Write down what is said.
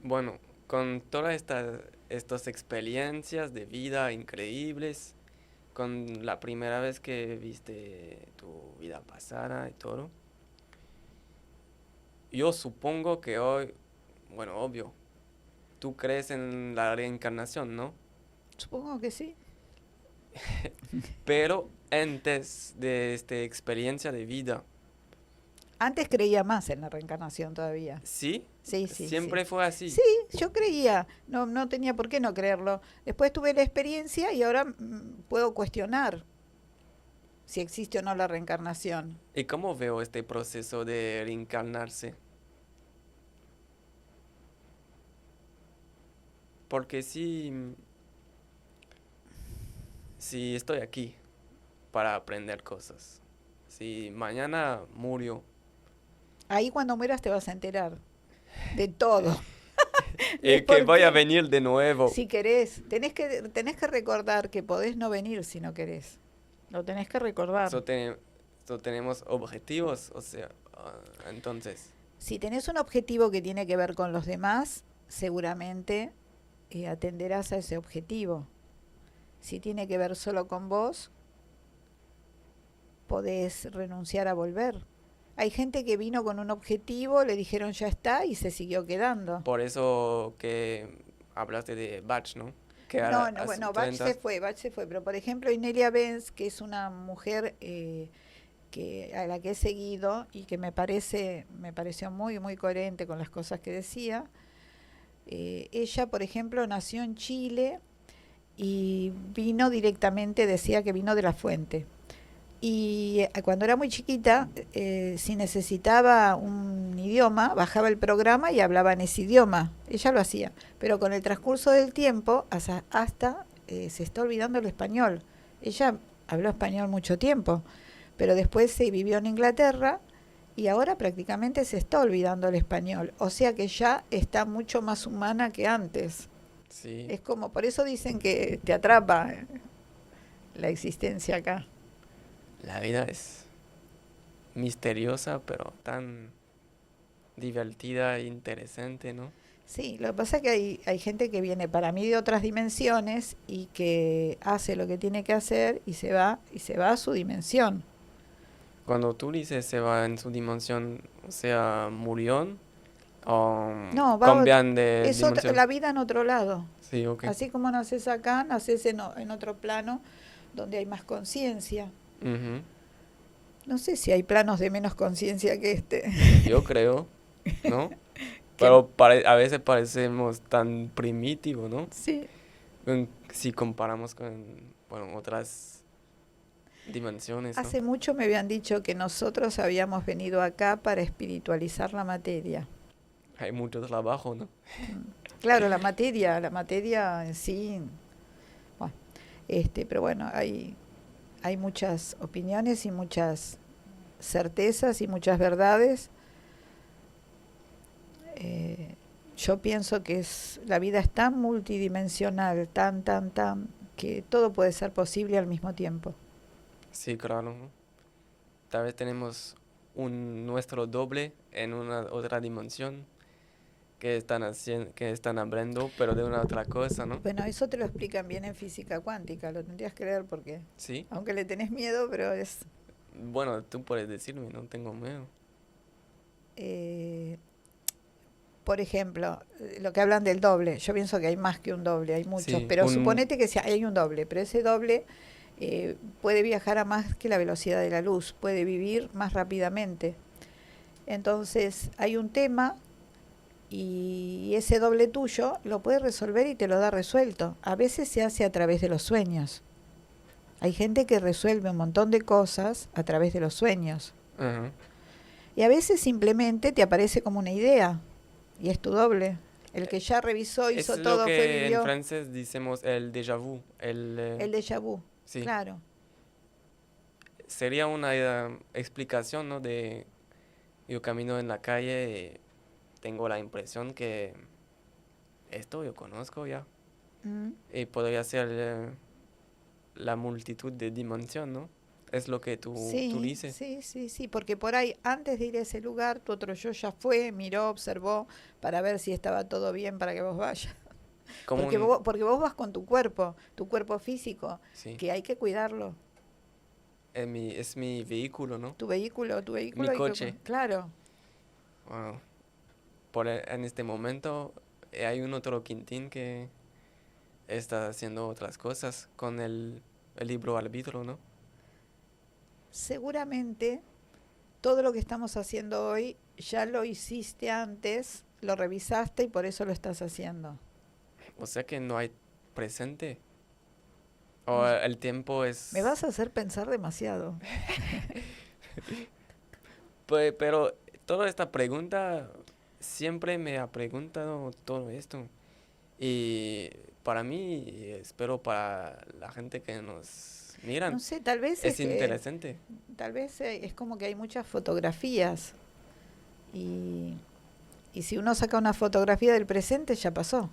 Bueno, con todas estas experiencias de vida increíbles, con la primera vez que viste tu vida pasada y todo, yo supongo que hoy, bueno, obvio, tú crees en la reencarnación, ¿no? Supongo que sí. Pero antes de esta experiencia de vida, Antes creía más en la reencarnación todavía. ¿sí? Sí, sí, sí. Siempre fue así. Sí, yo creía, no, no tenía por qué no creerlo. Después tuve la experiencia y ahora puedo cuestionar si existe o no la reencarnación. ¿Y cómo veo este proceso de reencarnarse? Porque si estoy aquí para aprender cosas, si mañana murió, Ahí cuando mueras te vas a enterar de todo, de que por voy a qué. venir de nuevo. Si querés, tenés que recordar que podés no venir si no querés. Lo tenés que recordar. So, tenemos objetivos, o sea, entonces, Si tenés un objetivo que tiene que ver con los demás, seguramente atenderás a ese objetivo. Si tiene que ver solo con vos, podés renunciar a volver. Hay gente que vino con un objetivo, le dijeron ya está y se siguió quedando. por eso que hablaste de Batch, ¿no? Que No, no, bueno, tú entras, Bach se fue, pero por ejemplo Inelia Benz, que es una mujer a la que he seguido y que me pareció muy, muy coherente con las cosas que decía. Ella, por ejemplo, nació en Chile y vino directamente, decía que vino de la fuente. Y cuando era muy chiquita, si necesitaba un idioma, bajaba el programa y hablaba en ese idioma. Ella lo hacía. Pero con el transcurso del tiempo, hasta se está olvidando el español. Ella habló español mucho tiempo, pero después se vivió en Inglaterra y ahora prácticamente se está olvidando el español. O sea que ya está mucho más humana que antes. sí, Es como, por eso dicen que te atrapa la existencia acá. la vida es misteriosa, pero tan divertida e interesante, ¿no? Sí, lo que pasa es que hay gente que viene para mí de otras dimensiones y que hace lo que tiene que hacer y se va a su dimensión. Cuando tú dices se va en su dimensión, o sea, murió o No, cambian de la dimensión. vida en otro lado. Sí, ok. Así como naces acá, naces en otro plano donde hay más conciencia. Ujú. No sé si hay planos de menos conciencia que este. Yo creo, ¿no? que Pero a veces parecemos tan primitivos, ¿no? sí. Si comparamos con, bueno, otras dimensiones, ¿no? Hace mucho me habían dicho que nosotros habíamos venido acá para espiritualizar la materia. Hay mucho trabajo, ¿no? Mm. Claro, la materia en sí, bueno, pero bueno, hay muchas opiniones y muchas certezas y muchas verdades. Eh, yo pienso que la vida es tan multidimensional, tan, que todo puede ser posible al mismo tiempo. Sí, claro, ¿no? Tal vez tenemos nuestro doble en una otra dimensión que están hablando, pero de una otra cosa, ¿no? Bueno, eso te lo explican bien en física cuántica, lo tendrías que leer porque, Sí. aunque le tenés miedo, pero Bueno, tú puedes decirme, no tengo miedo. eh, por ejemplo, lo que hablan del doble, yo pienso que hay más que un doble, hay muchos, Sí, pero suponete que hay un doble, pero ese doble puede viajar a más que la velocidad de la luz, puede vivir más rápidamente. Entonces hay un tema y ese doble tuyo lo puede resolver y te lo da resuelto. A veces se hace a través de los sueños. Hay gente que resuelve un montón de cosas a través de los sueños. ajá. Y a veces simplemente te aparece como una idea y es tu doble. El que ya revisó, Es hizo lo todo, fue, que en vivió. francés decimos el déjà vu. El déjà vu, Sí, claro. sería una explicación, ¿no? De yo camino en la calle y tengo la impresión que esto yo conozco ya. Mm. Y podría ser la multitud de dimensión, ¿no? Es lo que tú Sí, dices. sí, sí, sí, porque por ahí antes de ir a ese lugar, tu otro yo ya fue, miró, observó para ver si estaba todo bien para que vos vayas. Como un, Porque vos vas con tu cuerpo físico, sí, que hay que cuidarlo. es mi vehículo, ¿no? Tu Mi vehículo hay que, coche. claro. Wow. En este momento hay un otro Quintín que está haciendo otras cosas con el libro arbitro, ¿no? Seguramente todo lo que estamos haciendo hoy ya lo hiciste antes, lo revisaste y por eso lo estás haciendo. O sea que no hay presente. No O sé, el tiempo me es... vas a hacer pensar demasiado. Pero toda esta pregunta, siempre me ha preguntado todo esto. Y para mí, y espero para la gente que nos No miran, sé, tal vez es es que, interesante. tal vez es como que hay muchas fotografías y, y si uno saca una fotografía del presente ya pasó.